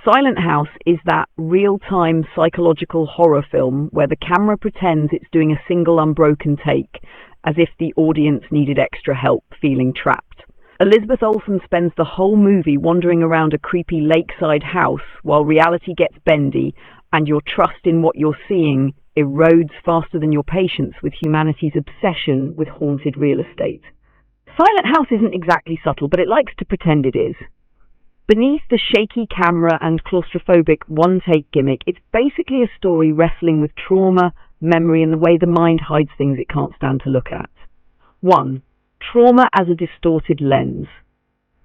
Silent House is that real-time psychological horror film where the camera pretends it's doing a single unbroken take, as if the audience needed extra help feeling trapped. Elizabeth Olsen spends the whole movie wandering around a creepy lakeside house while reality gets bendy and your trust in what you're seeing erodes faster than your patience with humanity's obsession with haunted real estate. Silent House isn't exactly subtle, but it likes to pretend it is. Beneath the shaky camera and claustrophobic one-take gimmick, it's basically a story wrestling with trauma, memory, and the way the mind hides things it can't stand to look at. 1. Trauma as a distorted lens.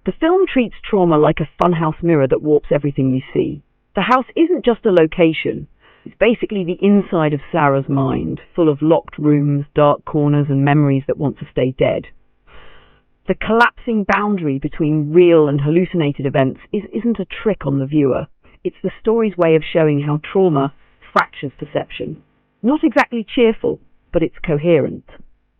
The film treats trauma like a funhouse mirror that warps everything you see. The house isn't just a location. It's basically the inside of Sarah's mind, full of locked rooms, dark corners, and memories that want to stay dead. The collapsing boundary between real and hallucinated events isn't a trick on the viewer. It's the story's way of showing how trauma fractures perception. Not exactly cheerful, but it's coherent.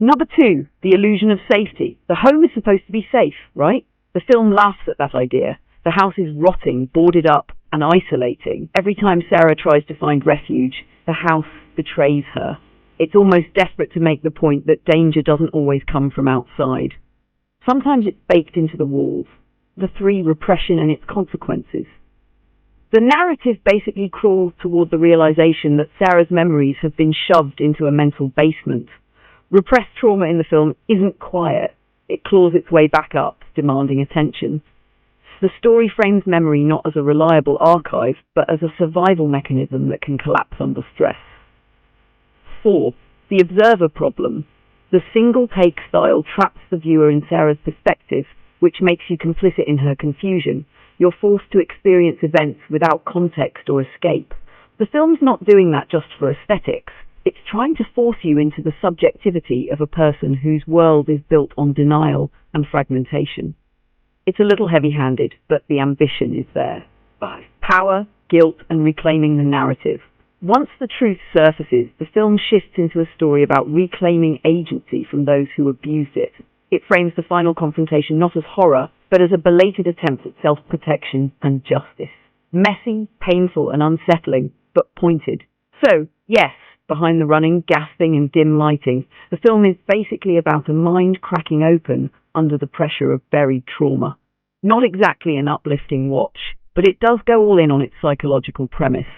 Number 2, the illusion of safety. The home is supposed to be safe, right? The film laughs at that idea. The house is rotting, boarded up, and isolating. Every time Sarah tries to find refuge, the house betrays her. It's almost desperate to make the point that danger doesn't always come from outside. Sometimes it's baked into the walls. The 3, repression and its consequences. The narrative basically crawls toward the realization that Sarah's memories have been shoved into a mental basement. Repressed trauma in the film isn't quiet. It claws its way back up, demanding attention. The story frames memory not as a reliable archive, but as a survival mechanism that can collapse under stress. 4. The observer problem. The single-take style traps the viewer in Sarah's perspective, which makes you complicit in her confusion. You're forced to experience events without context or escape. The film's not doing that just for aesthetics. It's trying to force you into the subjectivity of a person whose world is built on denial and fragmentation. It's a little heavy-handed, but the ambition is there. 5. Power, guilt, and reclaiming the narrative. Once the truth surfaces, the film shifts into a story about reclaiming agency from those who abused it. It frames the final confrontation not as horror, but as a belated attempt at self-protection and justice. Messy, painful, and unsettling, but pointed. So, yes, behind the running, gasping, and dim lighting, the film is basically about a mind cracking open under the pressure of buried trauma. Not exactly an uplifting watch, but it does go all in on its psychological premise.